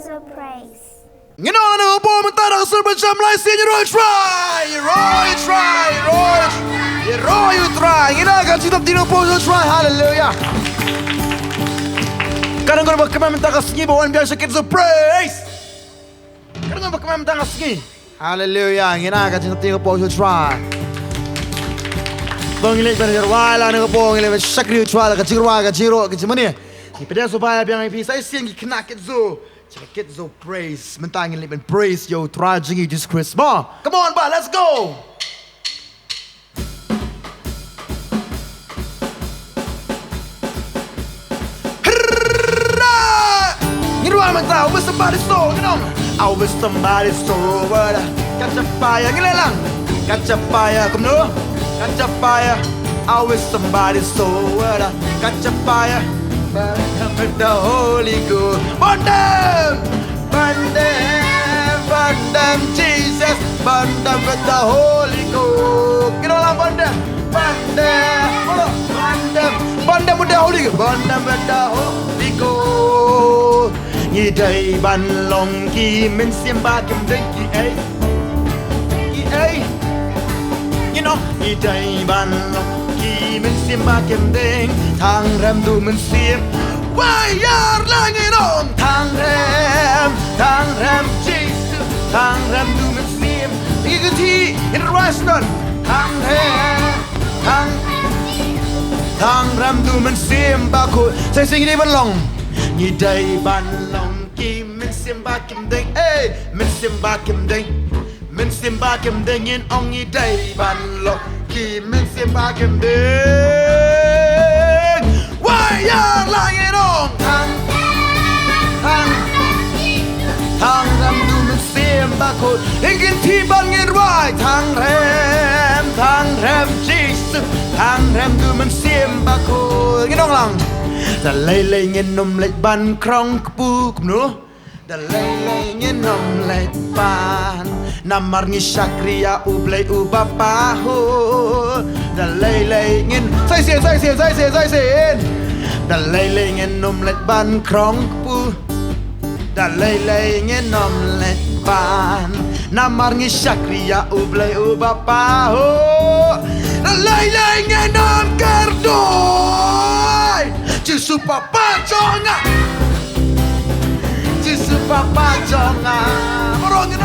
kids of praise. You know, no, boy, I'm tired of super jam like saying you try. You try. You know, I got you up, you try. Hallelujah. Kadang kau bakal minta kasih bawa biasa kids of praise. Kadang kau bakal minta kasih. Hallelujah. You know, I got you up, you try. Bangilek benar wala na po ngilek sakri try ka jirwa ka jiro ka jimani. Ni peda so baya biang ipi sai sing kena kitzo. Kitzo praise. Mentang ngilek ben praise yo try jingi Jesus Christ. Come on, ba, let's go. Ngirwa mentang with somebody's soul, you know. I with somebody's soul. Kaca paya ngilelang. Kaca paya come no. Catch a fire, I wish somebody saw it. Catch a fire, burn with the Holy Ghost. Burn them, Jesus. Burn them with the Holy Ghost. Get on, burn them with the Holy Ghost. Burn them with the Holy Ghost. Ye day ban long ki min sim ba kim ding ki ay. You know, I day ban ki min sim ba kem ding thang rem du min sim why yar lang in on thang rem Jesus thang rem du min sim I ti in restaurant thang rem du min sim ba ko say sing ni ban long I day ban long ki min sim ba kem ding eh min sim ba kem ding min sim ba kem ding in ong I day ban lo ki min sim ba kem ding why ya lang in ong thang ram du min sim ba ko ingin ti ban ngin wai thang rem Jesus thang rem du min sim ba ko ngin ong lang ta lay ngin nom lek ban krong pu kum no da lay ngin nom lek ban namar ngi sakria ublay ubapaho da lay ngin sai xiên da lay ngin nom let ban krong pu da lay ngin nom let ban namar ngi sakria ublay ubapaho da lay ngin nom kardoi Jisu papa jonga Jisu papa jonga morong ngin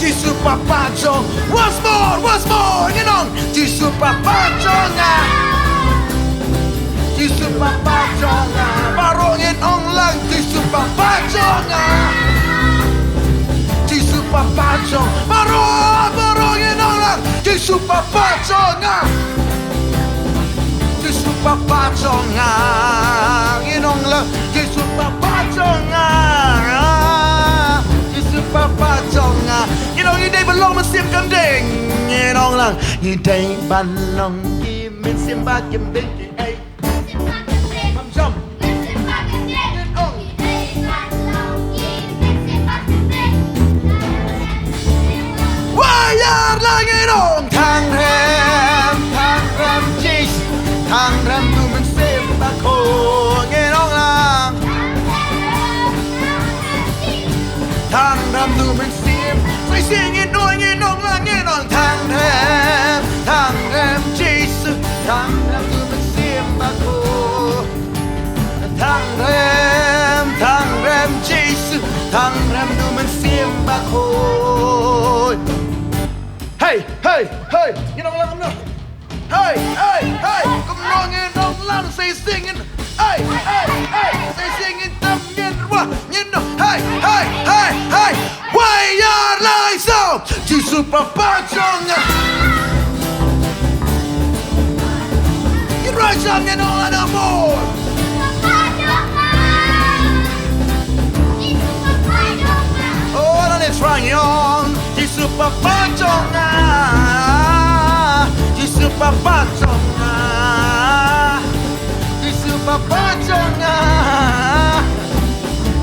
Jisu papa jong once more you know Jisu papa jonga Jisu papa jonga barongin ong lang Jisu papa jonga Jisu papa jong barongin ong lang Jisu papa jonga Jisu papa jonga inong lang Jisu papa jonga Papa jonga you know you day belong mà sim cam ding you know lang you day belong ki min sim ba kim ding ki ai mam jom why yar lang inong thang rem Jesus thang rem du min sim ba ko you know lang thang rem du min sim say sing it no ngin nong lang ngin on thang rem Jesus thang rem du min sim ba ko thang rem Jesus thang rem du min sim ba ko hey ngin nong lang no hey come on ngin nong lang say sing it hey say sing it tam ngin wa ngin no hey why your lies so Jisu papa jonga you right on and on and more oh and it's right on Jisu papa jonga Jisu papa jonga Jisu papa jonga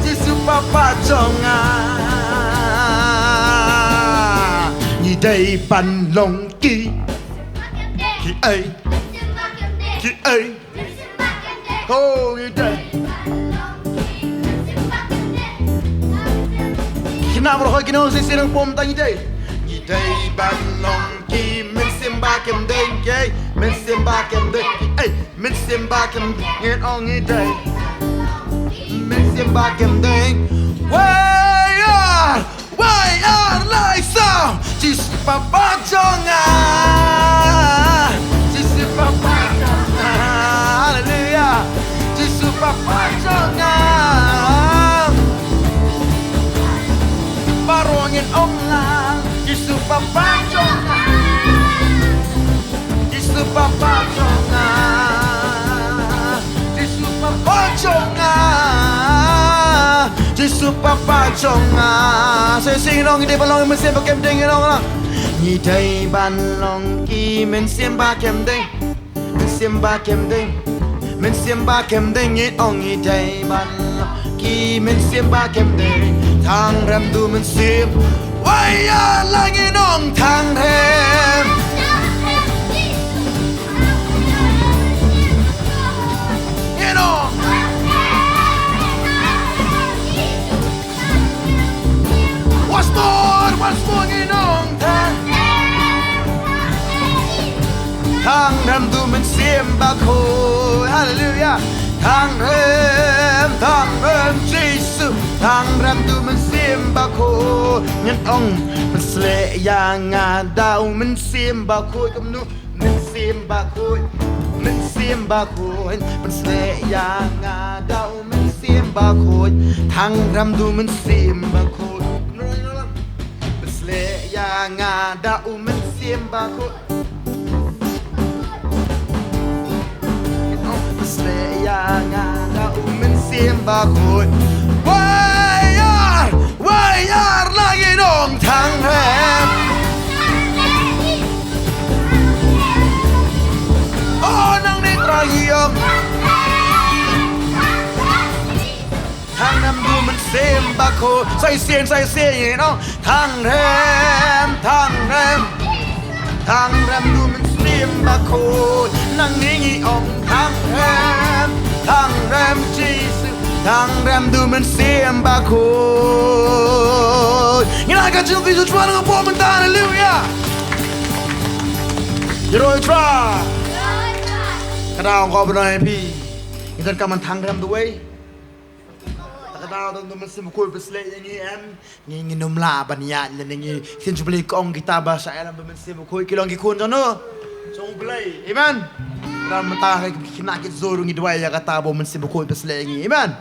Jisu papa jonga Ni day ban long ki ai Oh, you day. Kenapa roh kini saya sering pom tanya day. You day balong ki min simba kem day gay min simba kem day. Hey, min simba kem get on you day. Min simba kem day. Way on like so. Just papa jonga. Just papa jonga. Hallelujah. Just papa jonga. Barongin ông lang. Just papa jonga. Just papa jonga. Just papa jonga. Just papa jonga. Saya sing nong di balong men sim bakem ding nong lang. Ni dai balong ki men sim bakem ding. Men sim bakem ding. Men sim bakem ding ni ong ni dai balong ki men sim bakem ding. Thang rem du men sim. Wai ya lang ni nong thang rem. Ni nong. What's more ni nong thang. Thang rem du men sim bak ho. Hallelujah. Thang rem Jesus. Thang rem du men sim bak ho. Nhân ông men sle yang dau men sim bak ho kam nu men sim bak ho. Men sim bak ho. Men sle yang dau men sim bak ho. Thang rem du men sim bak ho. Men sle yang dau men sim bak ho. Yang ada men sim bak ho. Wayar lagi dong thang rem. Oh nang ni trayong. Thang rem du men sim bak ho. Sai xiên you know. Thang rem. Thang rem du men sim bak ho. Nang ni ông thang rem Jesus. Thang rem du men sim bak ho. You know I got you visual trying to perform and hallelujah. You know try. Kadang kau benar happy. Kita kaman thang rem the way. Kadang tu men sim kul besle yang ni nom la ban ya ni sin jubli kong kita bahasa alam men sim kul kilong kikun jono. Song play. Amen. Dan mentah kinakit zorong idway ya katabo men sim kul besle yang amen.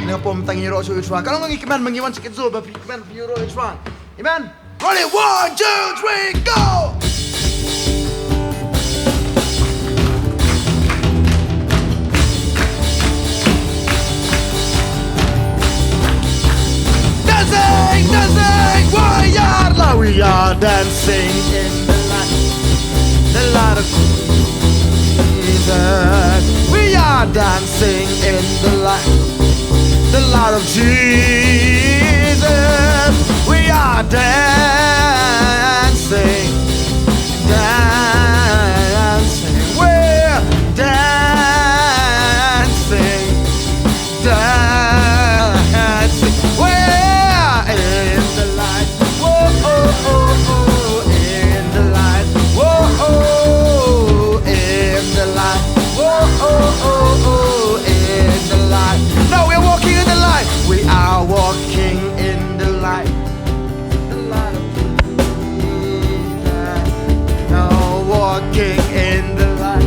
Ini apa mentang hero show itron. Kalau ngi kiman mengiwan sikit zo ba kiman hero itron. Amen. Roll it 1 2 3 go. Dancing, we are dancing in the light of Jesus. We are dancing in the light of Jesus. We are dancing, we're dancing, we're in the light. Whoa, oh, oh, oh, in the light. Whoa, oh, in the light. Whoa, oh, oh, oh, in the light. No, we're walking in the light. We are walking in the light. The light of Jesus. No, walking in the light.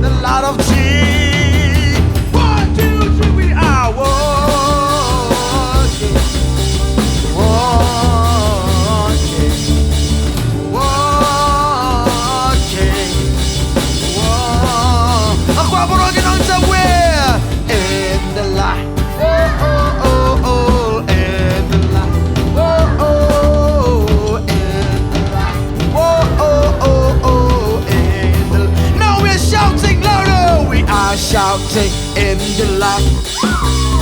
The light of Jesus. 1 2 3, we are walking. Walking. Aku aborokin on somewhere in the light. Oh, oh, oh, oh, in the light. Oh, oh, in the light. Oh, oh, oh, oh, in the light. Now we're shouting louder. We are shouting in the light.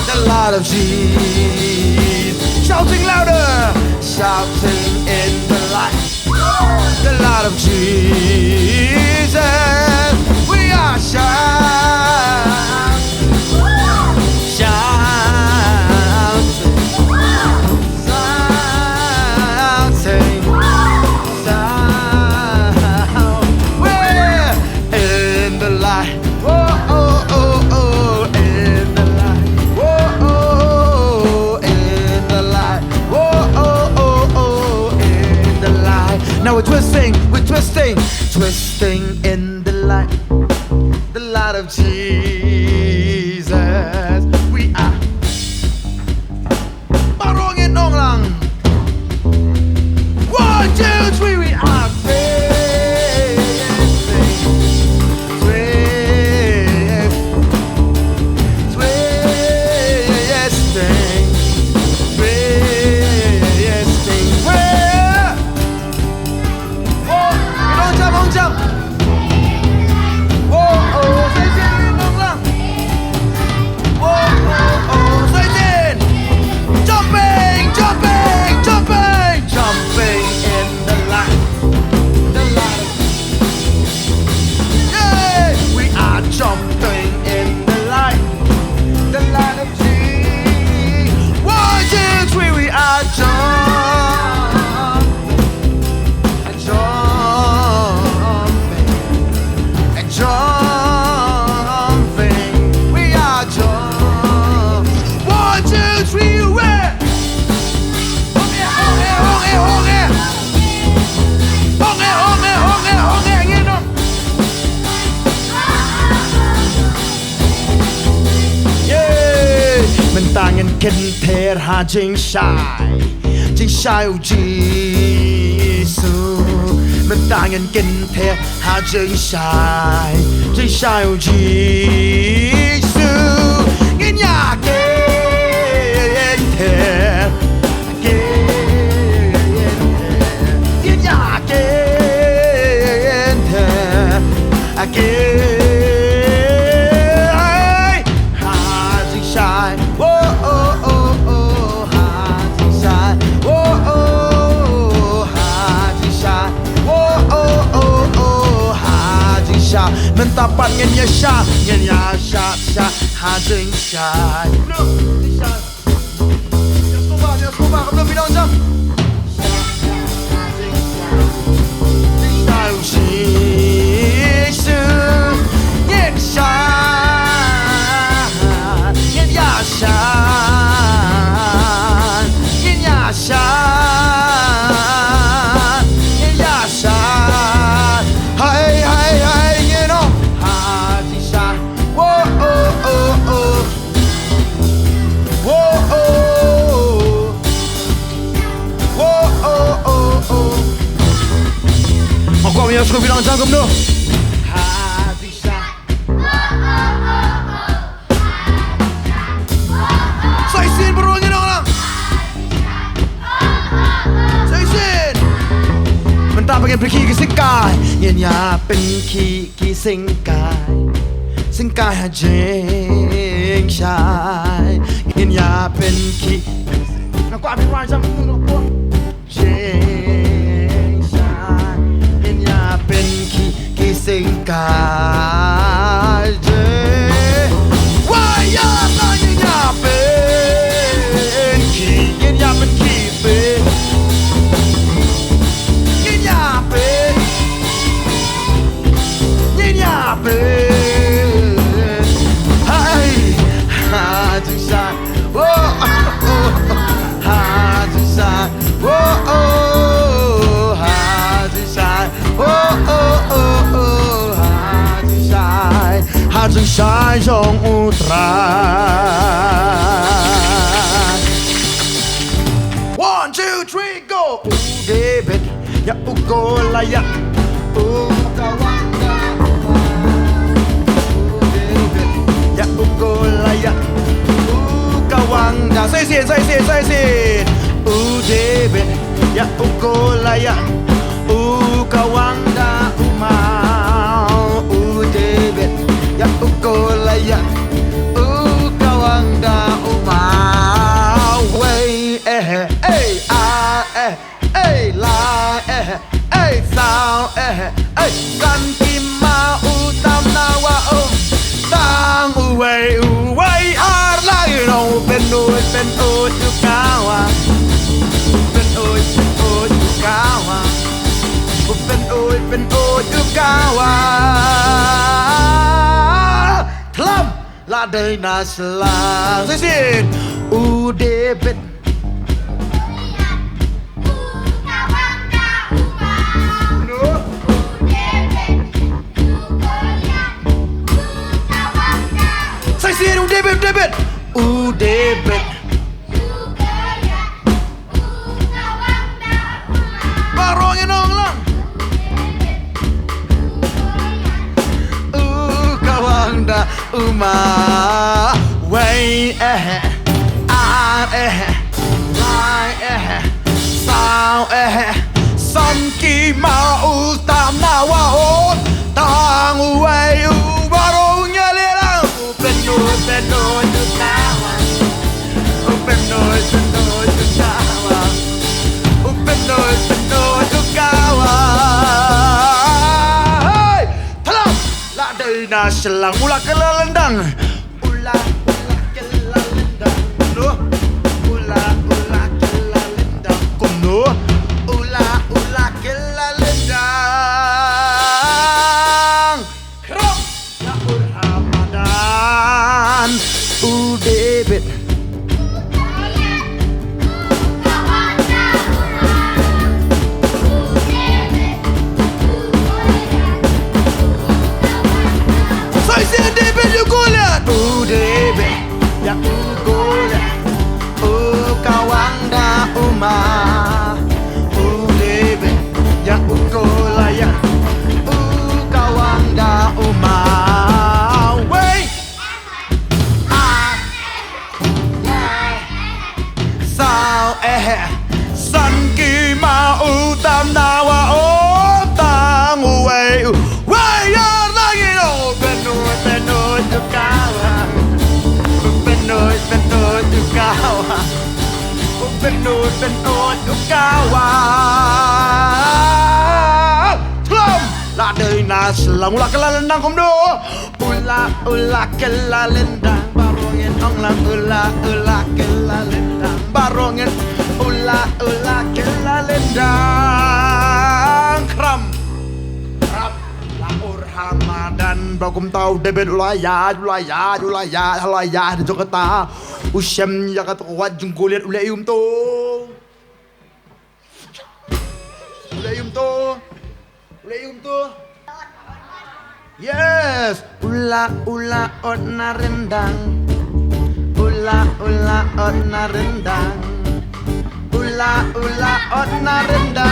The light of Jesus. Shouting louder. Shouting in the light. The light of Jesus. We are shouting. Mentangan kenter ha jing shai u Giêsu. Mentangan kenter ha jing shai u Giêsu. Ngin ya kenter ngin ya kenter again. Mentapan ngin ya sha ha jing sha. Dia coba kamu bilang jam. Aku bilang jangan tu. Saya sin beruangin orang. Saya sin. Mentah bagian pergi ke singkai. Yang pergi ke singkai hajeng shai. Yang pergi. Nak ambil orang jam tu nak buat. Singkai je waya nanya nyapen ki nyapen kipe nyapen hai hajisa oh hajisa oh hajisa oh Hajing shai trong utra. 1, 2, 3, go. David, ya ugola ya ukawanga. David, ya ugola ya ukawanga. Say it. David, ya ugola ya ukawanga umau. David. Ya ukolaya ukawanga umau way la sao kan kima utam nawa tang way ar la pen ukawa pen ukawa la đời na sla say xin u David say xin u David barongnya nong lang kawanda uma way lai sao son ki ma u tam na wa o tang way u barongnya lelang pen no tu kawa pen no tu kawa pen no tu kawa hey thalam la đời na selang ula kelalendang ula kelalendang no ula kelalendang kono ula kelalendang krom na Ramadan David David, you go there. Oh, David, ya go there. San kỳ ma u tam na wa o tang way way ya la you know benoi tu kawa benoi tu kawa benoi tu kawa thơm là đời na lòng là cái lên đang không đố ula cái la lên đang barongin ong la ula cái la lên đang barongin ula cái la lên đang kram la ur Ramadan bagum tau debet ulaya di Jakarta usem Jakarta kuat jungkulit ulayum to yes ula na rendang ula na rendang ula na rendang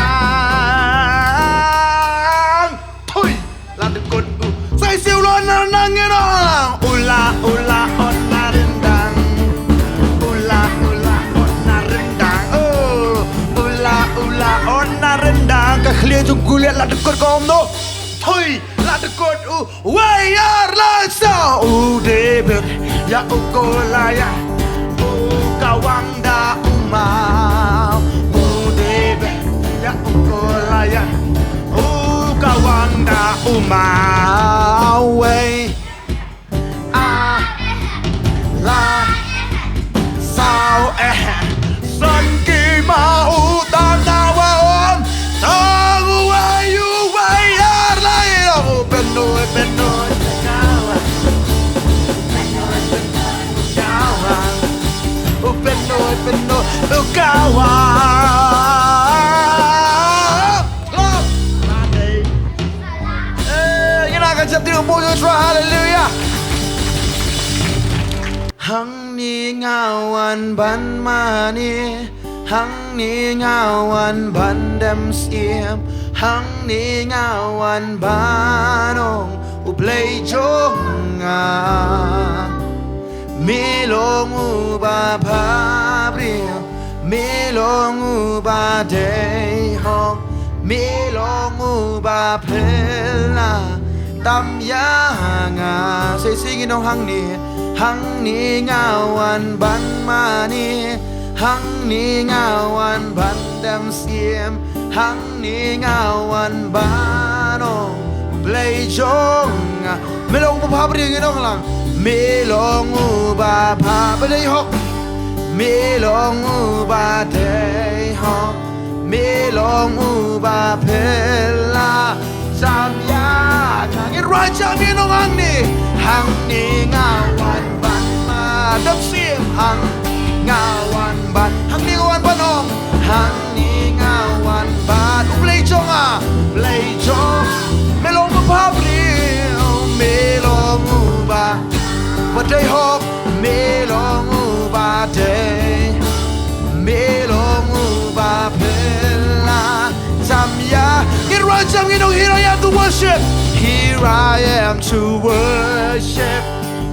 thôi là được cột say siêu lo na nghe nó ula na rendang ula na rendang ula na rendang cái khlia chung kuliah là được cột com đó thôi là được cột way ar la sao debet ya ukolaya kawanda umau debet ya ukolaya kawanda umau way la sao son kỳ ma u tam na wa om tang way you way ar la benoi kawa benoi kawa Just do more than try, hallelujah. Hang ni ngawan ban mani, hang ni ngawan ban dem siam, hang ni ngawan banong uplay jonga, milong uba pabrio, milong uba day hong, milong uba pela. Tam ya nga say singingong hang ni ngawan ban mani hang ni ngawan ban dam siem hang ni ngawan banong play jong melong pa bring nong lang melong ba pa ba dei hok melong ba dei hok melong ba pela sam ya kangin raja ni nong hang ni ngawan ban ma dam sim hang ngawan ban hang ni ngawan banong hang ni ngawan ban play jong play jong melong pa melong ba day hop melong ba day melong ba pela samya get right jam you know here I am to worship here I am to worship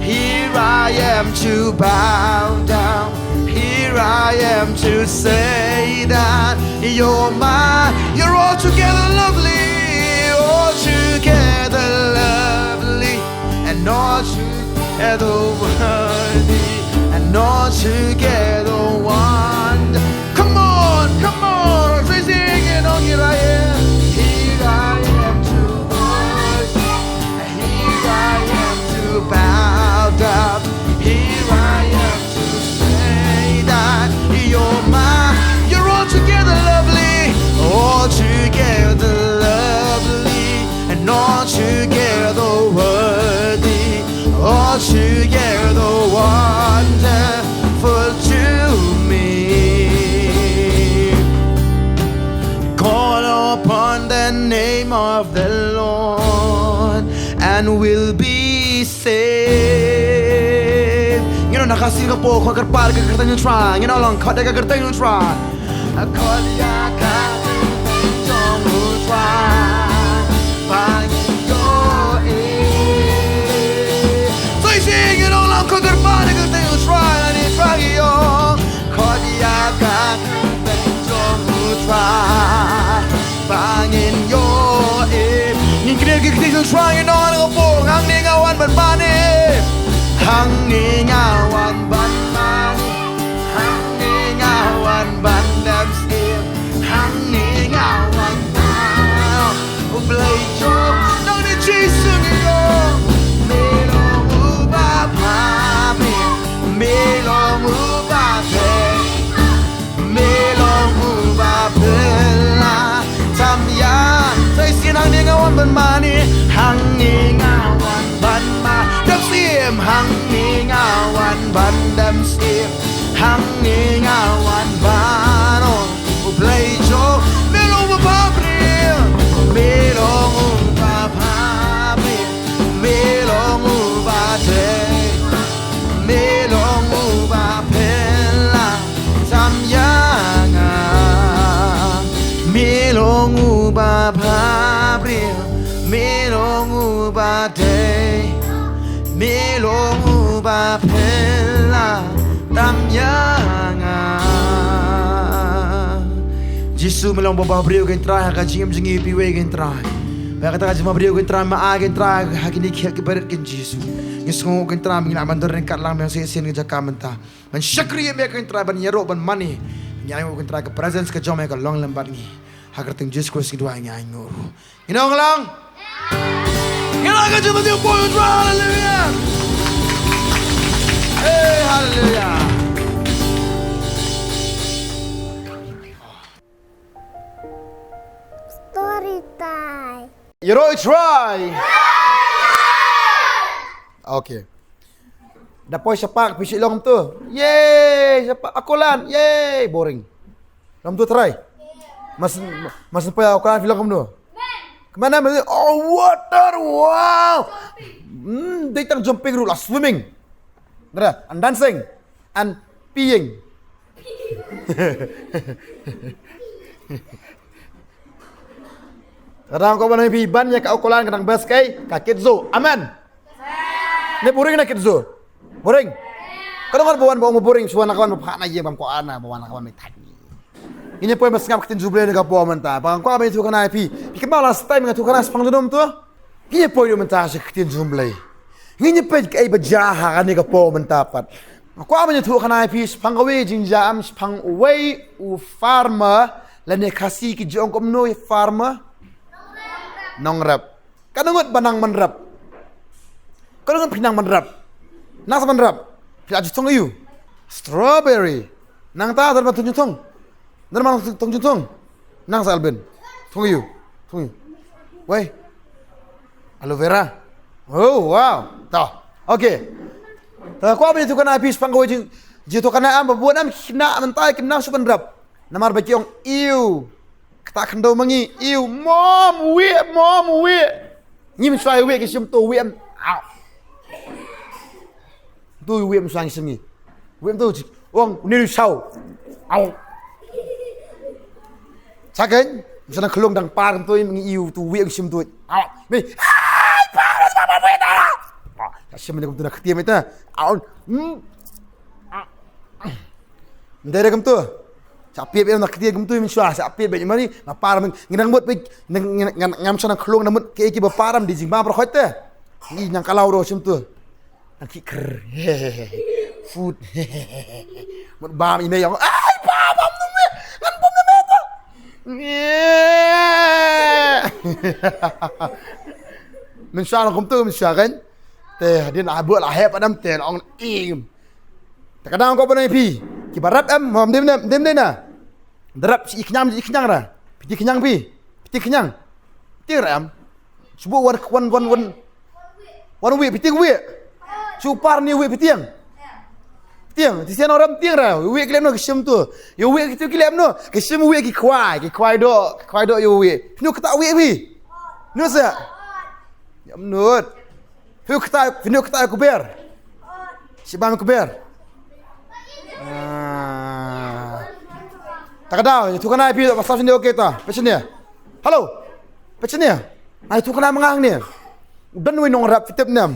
here I am to bow down here I am to say that you're mine you're all together lovely all together lovely and all together worthy and all together wonder. Come on, say singing on here I am to worship, here I am to bow down, here I am to say that you're mine, you're all together lovely, all together lovely, and all together worthy, all together wonderful to me. Call upon the name of the Lord and we'll be saved. You know, nakasir ka po, kung karpal ka kartang yung try. You know lang, kada ka kartang yung try. Akolya ka kartang yung try. Pangyo so you sing, you know lang, kung karpal ka kartang yung try. Nani pangyo, kolya ka kartang ban mani hang ni ngawan ban ma đâm xiêm hang ni ngawan ban đâm xiêm hang ni ngawan ban on play cho melong ba bria melong ba bria melong ba te melong ba pela sam yanga melong ba bria melong ba te melong ba pela tam yanga Jisu melong baba brio gen try ha jingem jingi piwe gen try ba kata jima brio gen try ma gen try ha kini khia ke berat gen Jisu ngisngo gen try mingla mandor ren kat lang yang sen gen jaka menta man syakri me gen try ban yero ban mani nyai gen try ke presence ke jome ke long lembat ni ha kerting Jisu ko sidwa nyai ngoro inong lang Kira ka jima dio boy try hallelujah hey hallelujah Story time. Yero try. Okay. Dapoy sepak pisik long tu. Yay, sepak akolan. Yay, boring. Long tu try. Mas apa akolan film tu? Kemana? Oh, water. Wow. They tang jumping rule, swimming. Nada, and dancing and peeing. Kadang kau banang piban ya kau kolan kadang baskai kakit zo. Aman. Ne boring na kit zo. Boring. Kadang kan bawan bawa boring suan kawan bapak na ye bam ko ana bawan kawan mai tani. Ini pun mas ngap kitin juble ne ka bawa menta. Bang ko abang tu kana pi. Ikmal last time ngatu kana spang dum tu. Ini pun yo menta se kitin juble. Ini pe kai bajaha kan ne ka bawa menta pat. Ko abang tu kana pi spang we jinjam spang we u farmer la ne kasi ki jong kom no farmer nong rap. Kadang banang menrap. Kadang pinang menrap. Nang sa menrap. Pila jutong ayu. Strawberry. Nang ta dar batun jutong. Dar mang tong jutong. Nang sa alben. Tong ayu. Tong ayu. Wei. Aloe vera. Oh wow. Ta. Okay. Ta ko abin tu kana pis panggo jing. Jito kana am buat am kina mentai kina su menrap. Namar baki ong iu. Tak kendo mangi iu mom we nyim swai we ke sim to we am au tu we am swang simi we am tu ong ni sau au saken sana kelong dang par tu mangi iu tu we sim tu au me ai pa sama we ta sim ni tu nak tiam eta au ndere kam tu Sapit be nak dia gemtu min syah sapit be mari mapar min nginang mut be ngam sana khlong namut ke ki baparam di jingba pro khote ni nang kalau ro sim tu nang ki ker food mut bam ime yang ai pa bam tu me ngan bom me ta min syah gemtu min syah kan te dia nak buat lah hep adam te ong im kadang kau pernah pi kibarat am dem na darap si iknyang ra piti kenyang pi piti kenyang piti ram subuh wan we piti we supar ni we pitiang tiang ti sian orang tiang ra we klem no kesim tu yo we kitu klem no kesim we ki kwai do yo we nu kata we pi nu sa ya menut hu kata ku ber si bang ku ber tak ada, itu kan IP pasal sini okey ta? Pecen dia. Halo. Pecen dia. Ai itu kan mengang ni. Dan we nong rap fitep nam.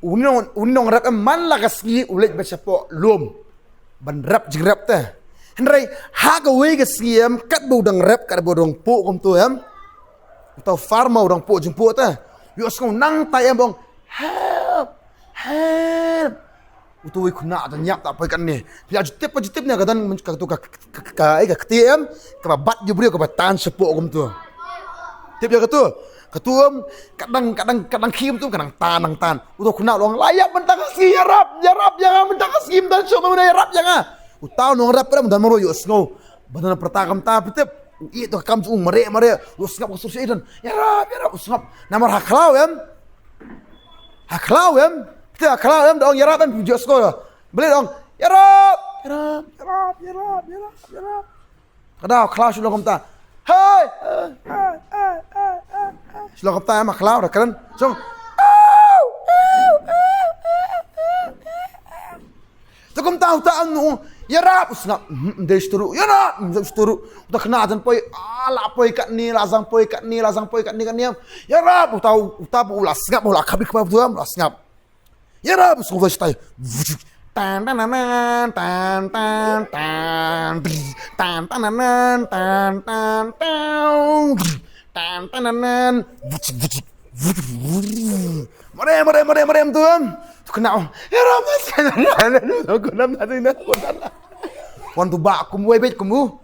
Unong rap man la kasgi ulet besapo lom. Ban rap jigrap ta. Henry ha ka we ka siem kat budang rap kat bodong pu kom tu am. Atau farma udang pu jumpu ta. Yo skong nang tai am bong. Help. Utui kuna dan nyak tak apa kan ni. Bila jutip ni kadang tu ka KTM ka bat jubrio ka batan sepok kum tu. Tip dia ketuam kadang kim tu kadang tan. Utu kuna long layak mentang si yarap jangan mentang sim dan so mana yarap jangan. Utau nong rap kadang dan moro yo snow. Badan pertakam ta pitip. itu kam mare usngap usus idan ya rab usngap namar haklau kita haklau dong ya rab pujuk sko beli dong ya rab kadang haklau sudah komta hai sudah komta haklau dah kan so Takum tahu tak anu ya rap usngap desturu ya rap desturu udah kena ajan poi ala poi kat ni lazang poi kat ni kan ni ya rap tahu ulas ngap ulah kabik apa tu ulas ngap ya rap sudah stay tan tan tan tan tan tan tan tan tan tan tan tan tan Merem tu kena ya ramas aku nam tadi nak wan tu bak kum wei bet kumu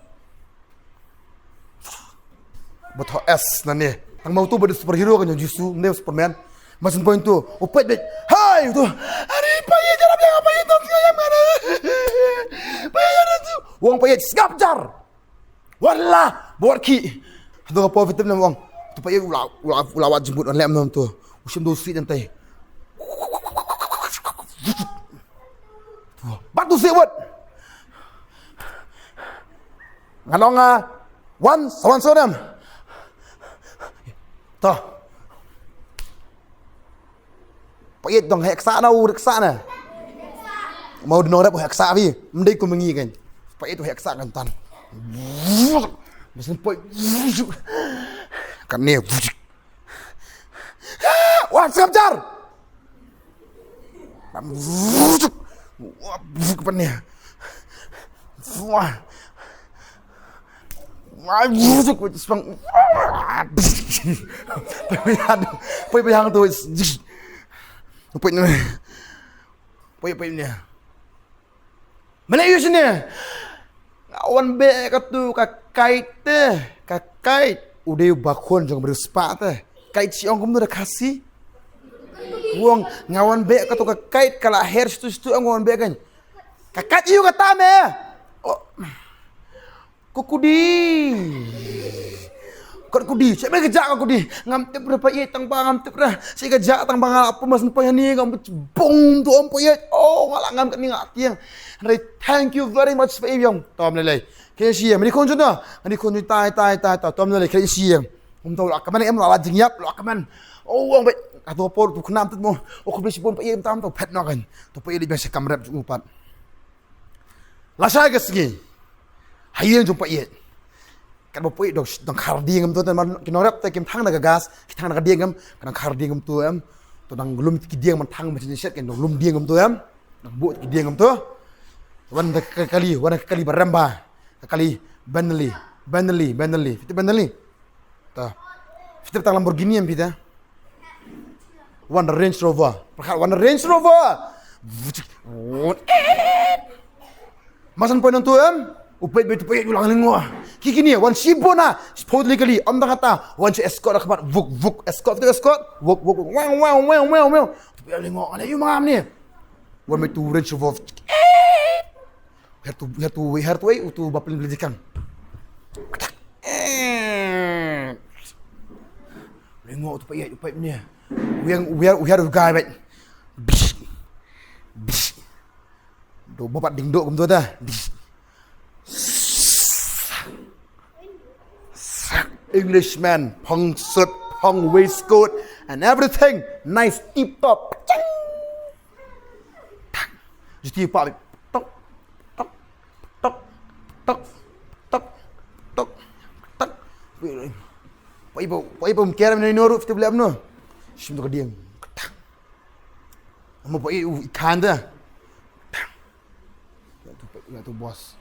betul es nani tang mau tu berde superhero kan Jisoo ne Superman masin point tu opet bet hai tu ari payah jarap yang apa itu yang mana payah tu wong payah skap jar wallah buat ki tu apa vitam wong tu payah ulawat jemput on lem tu usim do street nanti batu siwat ngalong one sodam toh payet dong heksa na uriksa na mau dinorep heksa bi mendai ku mengi kan payet heksa kan tan mesin poi kan ne wah siap jar wah bukannya wah busuk sepang poi yang tu poi mana you sini awan be katu kakait udah bakon jangan berspat kait si ongkom tu dah kasih wong ngawan be katu kakait kala hair situ ngawan be kan kakat you kata me kukudi kau kudi siapa kerja kau kudi ngamtip berapa ye tang bang ngamtip dah si kerja tang bang apa mas nampak ni ngamtip bong tu ampo ye ngalang ngam kat ni ngak tiang thank you very much for yang tom lelai kaya siang ni konjun dah ni konjun tai tom lelai kaya siang tahu lah kaman em lah jengyap lah kaman wong bet atau apa tu kena amtip mo kau beli sipun pak ye tam tu pet nak kan tu pak ye biasa kamrap upat lasai ke segi hayang jumpa ye kan bapak itu dong kardi ngam tu teman kinorap tak kim thang naga gas kitang naga dia ngam kan kardi ngam tu tu dang lum dia ngam thang macam set kan dong lum dia ngam tu dang buat dia ngam tu wan kali beramba kali Bentley itu Bentley ta itu tang Lamborghini am pita wan Range Rover masan poin tu upet betu payet ulang lengua kiki ni wan sibona supposedly kali am dah kata wan si escort dah kemat vuk escort vuk wow tu payet lengua ada you mam ni wan betu Range Rover hertu tu bapelin belajikan lengua tu payet ni we are guy bet do bapak dingdok kum tu dah Englishman, pong suit, pong waistcoat, and everything nice, tip top. Just tip top. Tok. Pai ibu kira mana ni orang kita beli apa no? Sim tu kediang. Amo pai ikan dah. Ya tu bos.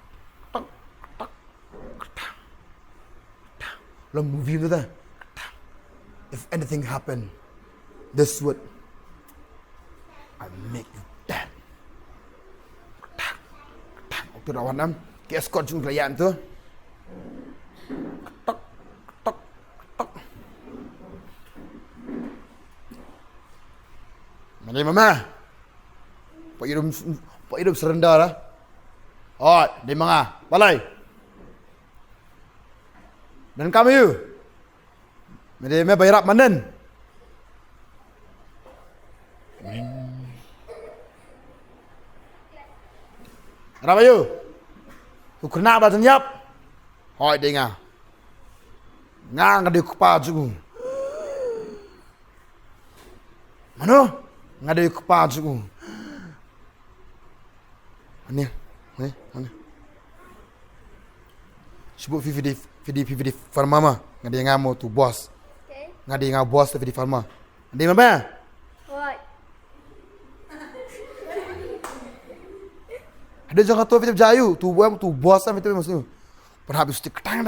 Dalam movie tu dah. If anything happen, this would I make you dead. Waktu rawan nam, ke escort jung klien tu. Tok. Mana mama? Pak hidup serendah lah. Oh, di mana? Balai. Dan kami you. Mede me bayar manen. Kenapa you? Tu kena ba senyap. Hoi dengar. Ngang ada kepala juga. Mana? Ngada kepala juga. Ani. Sebut Fidi farma mah. Ngada yang ngamo tu bos. Okay. Ngada yang bos tu Fidi farma. Andi mana? Right. Ada jangan tu Fidi jayu. Tu bos tu Fidi maksudnya. Pernah habis tu tang.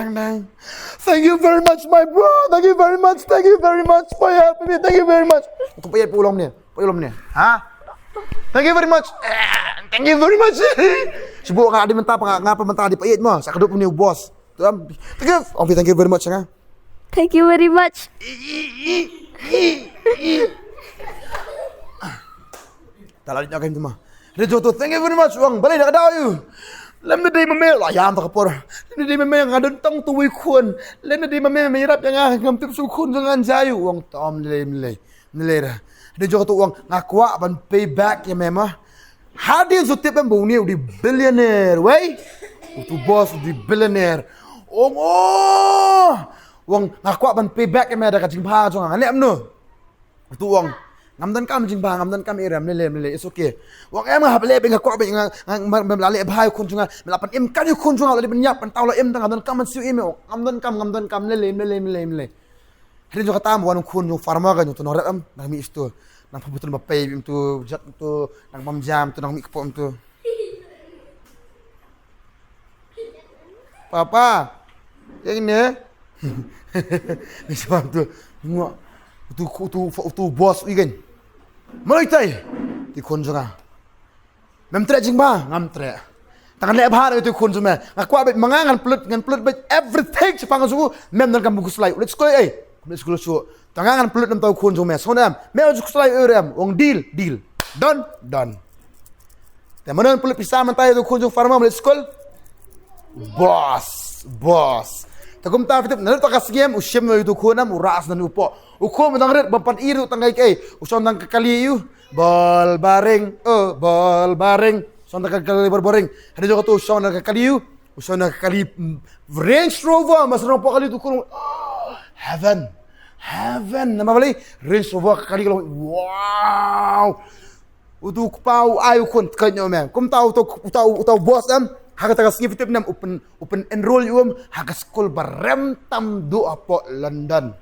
Thank you very much my bro. Thank you very much for helping me. Thank you very much. Aku payah pulang ni. Ha? Thank you very much. Thank you very much. Sebut ngak ada mentah ngapa mentah di payah mah. Sak keduk punya bos. Tu am. Thank you very much ngah. Thank you very much. Tak lari nak tu mah. Dia jatuh. Thank you very much. Wang balik dah ada you. Lem na di mamel ayam tak kapor. Lem na di mamel ngadon tong tuwi kun. Lem na di mamel mirap yang ngam tip su kun jangan jayu wang tom nilai dah. Dia juga tu wang ngakwa ban payback ya memang. Hadir su tip yang buni di billionaire, wey. Tu bos di billionaire. Wang ngakwa ban payback ya memang ada kacing pa jangan lem no. Tu wang ngamdan kam jing ba ngamdan kam iram nilai it's okay wang em ngah bele beng ko beng melalui bhai kun junga melapan em kan kun junga lali benyap pan taula em tang ngamdan kam siu em ngamdan kam nilai hari jo kata wan kun jo farma ga tu norat am nang mi isto nang pabutul bapai bim tu jat tu nang mamjam tu nang mi kepom tu papa yang ini ni sebab tu ngok tu bos igen Mulai tay, di kun junga. Mem tre jing ba, ngam tre. Tangan le bahar itu kun junga. Aku abet mangangan pelut bet everything sepang suku. Mem dan kamu kuslai. Let's go let's go su. Tangan pelut nam tau kun junga. Sonam. Mem ujuk kuslai eurem. Wong deal. Done. Temenan pelut pisah mentai itu kun junga farma let's go. Boss. Takum ta fitip nalu takas game usyem no itu kunam uras dan upo. Uko menangret bampan iru tanggai kai. Uson tang kekali you. Bal baring. Son tang kekali berbaring. Ada juga tu uson tang kekali you. Uson tang kekali Range Rover mas rompo kali tu kun. Heaven. Nama balik Range Rover kali kalau wow. Utu kupau ayu kun kanyo mem. Kum tahu bos am. Haga tagas ngifitip nam open enroll yum haga school barem tam do apo London.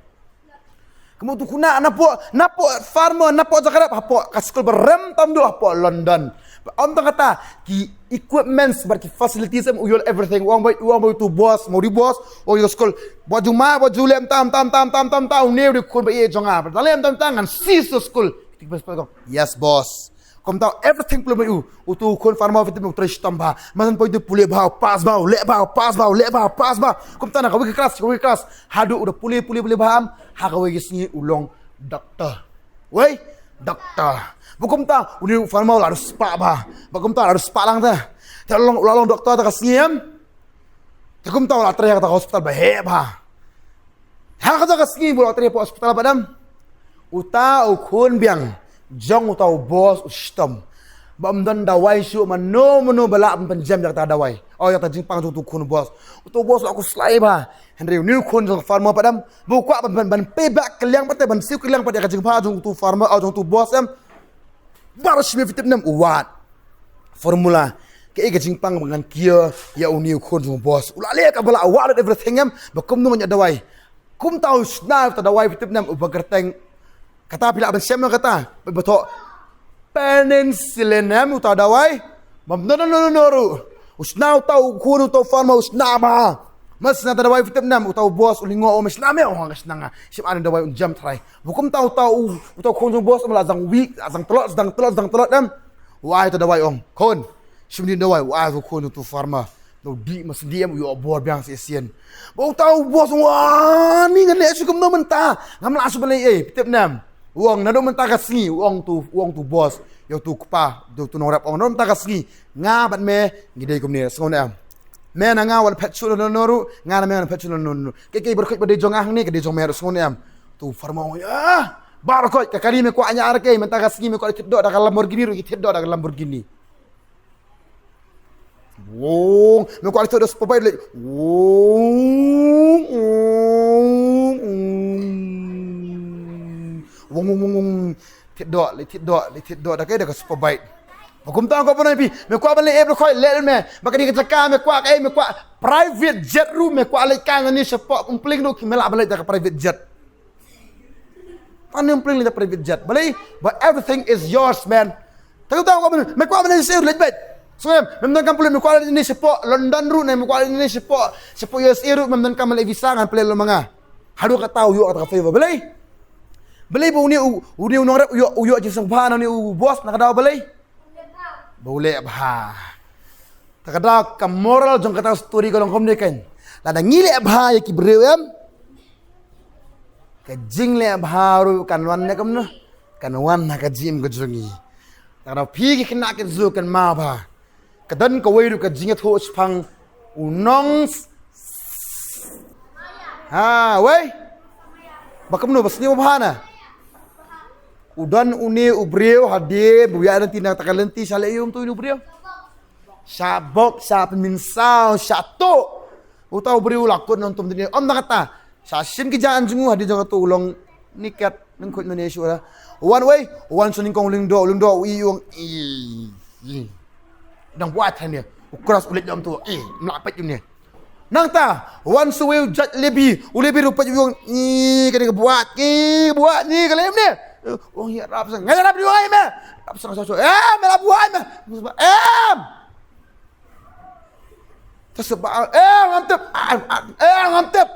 Kamu tu kuna napo farmer napo Jakarta apo ka school barem tam do apo London. Om tang kata ki equipments berki facilities am uyol everything uang boy tu bos mau di bos o yo school baju lem tam new di kun bae jonga lem tam ngan sis school. Yes boss. Kom tahu everything pelum itu utu kon farma fitim utrish tamba masan po itu pulih bau pas bau le bau kom tahu nak kau keras hadu udah pulih baham hagawe gisni ulong doktor bukom tahu uni farma harus spa bah bukom tahu harus spa lang dah ulang doktor tak kasiem kom tahu lah teriak tak hospital bah hagawe kasni buat teriak hospital padam utau kon biang jong utau bos ustam bamdan dawai su mano bala penjam jak dawai ya ta jingpang tu kun bos utau bos aku slai ba henry new kun jong farma padam buka ban payback keliang pate ban siu keliang pate ka jingpa jong tu farma jong tu bos am bar shme fitim nam uwat formula ke jingpang dengan kia ya new kun jong bos ulale ka bala awal everything am bakum nu nya dawai kum tau sna ta dawai fitim nam ubagerteng kata bila abang siapa kata betul penicillin em utau dawai noru usnau tau kunu tau farma usnama mas na dawai fitim nam utau bos ulingo o mislame o hang snanga sip ada dawai jam try bukum tau utau kunu bos mala zang week zang telot nam wai tu dawai ong kon simni dawai wai kunu tu farma no di mas diam yo bor biang sesien bau tau bos wah ni ngale sukum no mentah ngam langsung balik fitim nam uang nado mentakas ngi uang tu bos yo tu kupa tu norap ong nom takas ngi ngabat me ngidai kumni sngone am mena ngawal petsul noru ngana mena petsul noru ke berkait pada jongah ni ke jong mer sone am tu farmau ya barakoi ke kali me ko anya arke menta kasgi me ko tiddo da Lamborghini ru tiddo da Lamborghini wong me ko tiddo spobai le wong tiddo da kai da spobai Hukum tahu kau pernah pi, mekwa balik berkoi let me, bagi dia kecakap mekwa private jet room mekwa alaikan ni support kumpling tu melak balik ke private jet. Panen kumpling le private jet, balik, but everything is yours man. Tahu kau pernah, mekwa balik sih let bet. So, memang kumpling mekwa ini support London room, mekwa ini support USA room, memang kumpling visa kan pelak lemanga. Haru kata tahu yo kata favor balik. Balik bu uni nong yo jisung pan ni bos nak tahu balik. Boleh bah. Takada ka moral jong kata story kolong kom kan. Lada ngile bah ya ki brewam. Ka jing le baru kan wan ne kom no. Kan wan na ka jim ko jongi. Takada pi ki kena ke zu kan ma ba. Kadan ka weiru ka jinga tho spang unong. Ha, wei. Bakam no basni bah na. Udan uni ubreu hade buya nanti nak takalenti salayum tu ini ubreu. Sabok sa peminsau satu. Utau ubreu lakon nonton dunia. Om nak kata sasim kijaan jungu hade jaga tu ulong nikat nengkut Indonesia lah. One way, one suning kong lingdo iung dang buat hanya. Ukras ulit jam tu. Melapet dunia. Nang ta, one suwe jat lebi, ulebi rupa yung kena buat ni kalem ni. Oh ya rap sang. Ngai rap dioi me. Rap sang so. Me la buai me. Tersebab ngantep.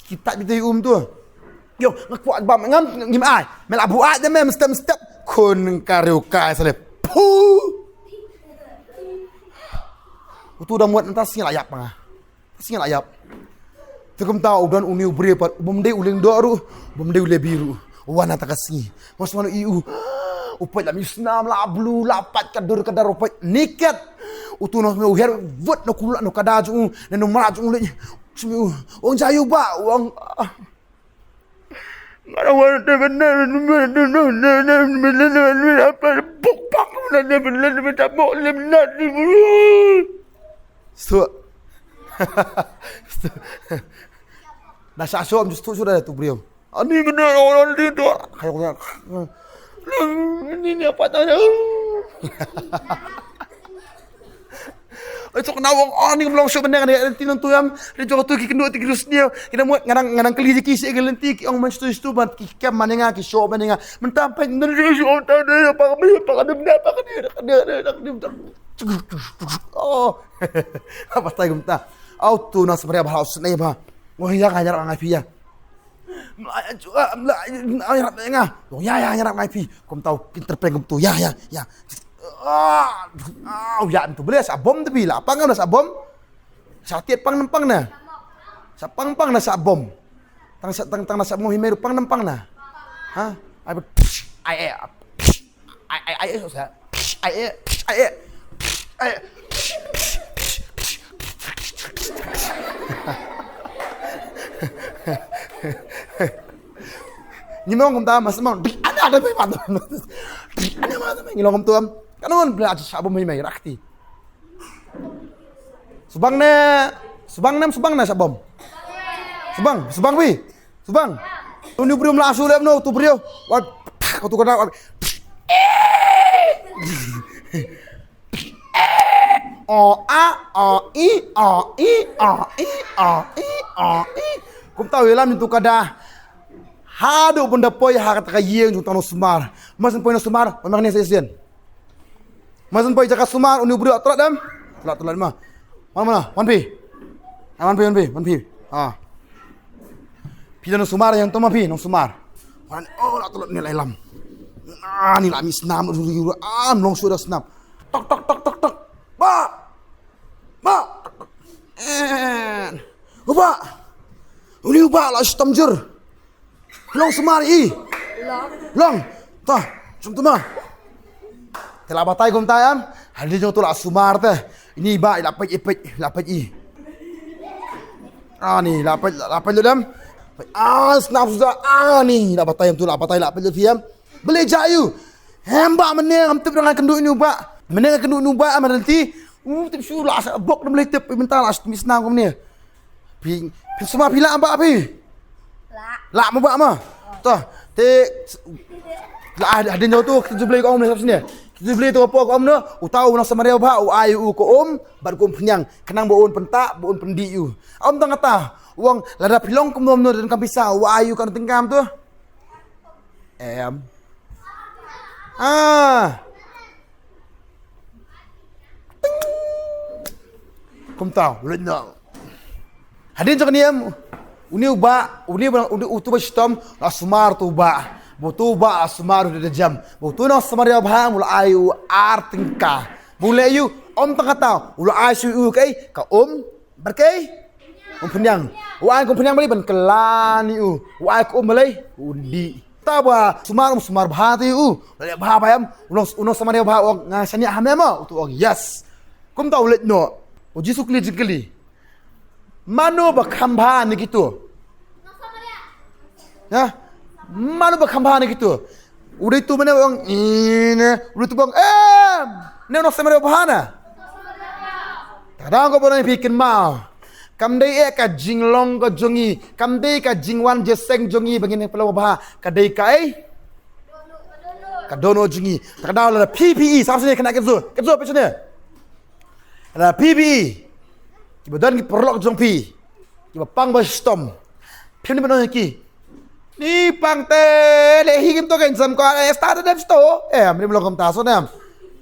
Kita di tu. Yo, ngakuat bam ngam ngim ai. Me la buai de me step kun karaoke sale. Pu. Tu dah muat entas sing layap mah. Sing layap. Tekem tahu dan uni ubri pat bomde uling doru, bomde ule biru. Wana takasi. Mas manu iu. Upai lam isnam la blu lapat kadar upai niket. Utu no uher vot no kula no kadaju no maraju le. Sumi ong jayu ba ong ngarawan de benar apa bukpak benar minta mo lemnat ni. So. Nasa asom justu sudah tu beliau. Ani benar orang dia tu. Kayak ini apa tahu. Itu kenawang ani belum so benar dia tinang tu am dia jauh tu kikenduk tigrus dia. Kita muat ngarang keli kisi gelentik yang menstu ban kikam manenga ki show manenga. Mentampai nerus on tahu dia apa ada benda apa dia. Oh. Apa tahu gumta. Auto nas beria bahaus nei ba. Wah ya ngajar ngai pia. Nyarap ngah. Oh ya nyarap ngai pi. Kom tahu interpeng kom tu. Ya. Ya tu boleh sa bom tu bila. Apa ngau sa bom? Sa tiet pang nempang na. Sa pang na sa bom. Tang na sa mo himeru pang nempang na. Ha? Ai sa. Ai. Nyimong kum ta mas mong ada pe pat. Ada ma ta ngilong kum tuam. Kanon bela sa bom mai rakti. Subang na sa bom. Subang wi. Subang. Uni brio mlasu le no tu brio. Wat ko tu kana. Kum tahu elam itu kada hadu benda poi hak tak yeng jung tanu sumar. Mas poi no sumar, memang ni sesian. Mas poi jaka sumar uni brio tolak dam. Tolak mah. Mana? Wan pi. Ah. Pi no sumar yang toma pi no sumar. Wan la tolak ni elam. Ni la misnam long sudah snap. Tok. Ba. Uba. Uni uba la stamjur. Long semari. Long. Tah, cum tu mah. Telah batai gom tayam. Ada jong tu lah sumar teh. Ini ba lapai i. Ni lapai lu dam. Snap sudah. Ni lapai tu lapai lu fiam. Boleh jayu. Hamba meneng am tep dengan kenduk ini ba. Meneng kenduk nu ba am nanti. Tep su lah bok boleh tep minta lah misna kom ni. Pi semua pila ba pi. Lak mo ba ma. Toh, te ada jong tu kita beli kau ni sini. Kita beli tu apa kau ni? Tahu nak sama dia ba, ayu ko bar ko penyang. Kenang boon pentak, boon pendi you. Tang kata, uang lada pilong ko nom dan kan bisa, ayu kan tingkam tu. Kum tahu, lenyang. Hadin jong ni uni tu ba stom, asmar tu ba. Butu ba asmaru de jam butu no samaria ba mula ayu artingka mula yu tang kata ula ayu kai ka berkai penyang wa ko penyang bali ban kelani wa ko malai undi taba sumar ba tu le ba yam uno samaria ba ngasani hamya ma tu yes kum ta ulet no jisu kli jikli mano ba khamba ni gitu ya Mana berkambang gitu. Udah itu mana bang? Ini, udah itu bang. Ni nak sama dia bahana. Kadang kau pernah fikir mau. Kamdai ka jinglong ka jongi, kamdai ka jingwan jeseng jongi begini pelawa bah. Kadai ka dono jongi. Kadang ada PPE. Siapa sini kena kezu macam ni. Ada PPE. Kiba dan ki perlok jong pi. Kiba pang ba stom. Pim ni benar ki. Ni pang te le higim to kan sam ko start dem sto mri mlogam ta so nam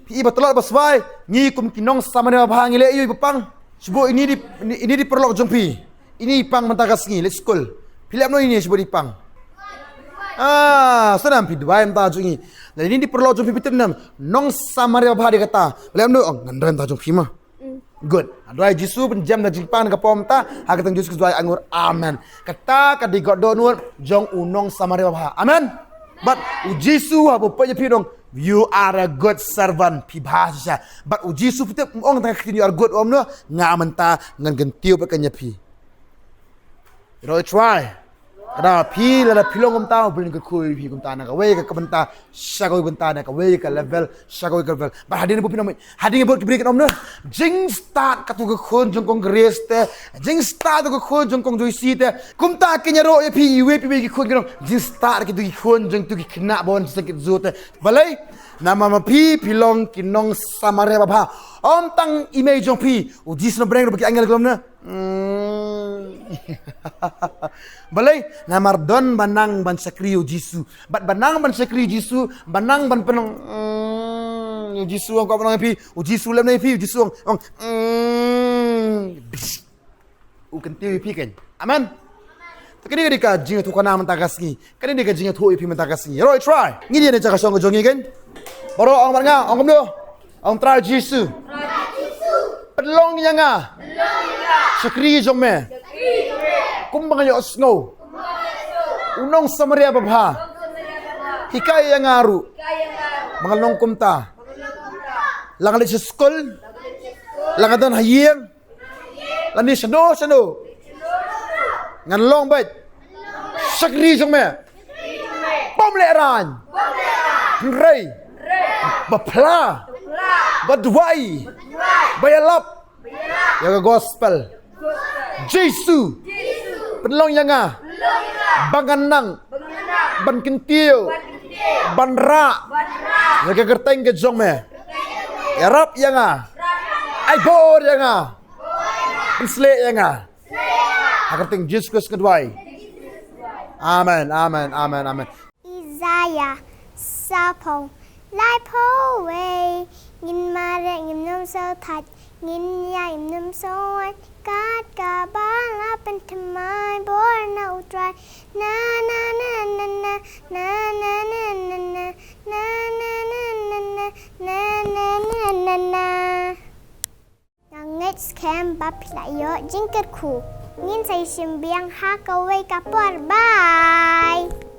pi batolot baswai ni kum kinong samane bhangi le yu pang subo ini di perlok jong pi ini pang mentagas ngi le school pilap no ini subo di pang so nam pi dua ta jungi dan ini di perlok jong pi pitem nam nong samare bha de kata le no ngandran ta jong pi ma good. Adoi Jisu penjam na jingpan ka pomta hakatang Jisu kedua angur amen. Kata ka di god donur jong unong samare ba. Amen. But Jisu apo pa pinong you are a good servant pi bahasa. But Jisu pite ong ta kini you are good omno ngamenta ngan gentiu pa kanya pi. You try. Kada pi la pilong om tao bring ka kui pi kum ta na ka we ka benta sagoy benta na ka we ka level sagoy ka level ba hadin bu pinam hadin bu bring ka om no jing start ka tu ka khon jong kong grace te jing start ka khon jong kong joisi te kum ta kenya ro e pi we pi ki khon ka jing start ki tu ki khon jong tu ki khna bon sakit zut balai nama ma pi pilong kinong samare ba ba om tang image jong pi u jis no bring ro ki angel klom na balai namar don banang ban sakriu Jisu bat banang ban sakriu Jisu banang ban penong Jisu ang ko penong pi Jisu lem pi Jisu ang kentiu pi kan amen takini ka jinga tu kana mentagas ni kani ka jinga tu pi mentagas ni roi try ngi dia jaga song jongi kan baro ang marnga ang komdo ang try Jisu pelong yang sakri jong me kumbang yo snow unong samaria babha hikay yang aru mga long kumta langalit sa school langadan hayeng lani sano ngan long bait sakri jong me pomleran rei bapla badwai bayalap yaga gospel Jisu penlong yang banganang ban kentiu ban ra yaga gerteng ke jong me erap yang ai bor yang sle yang agerteng Jesus kedua amen Isaiah Sapo Lai po way nhìn ma re nhìn nôm sơ thạch nhìn ya nhìn nôm soi cát cả ba la bên thầm mai bố na utrai na na na na na na na na na na na na na na na na na yang next camp bap lại yo jingkat khu nhìn say sim biang ha ka way ka por bye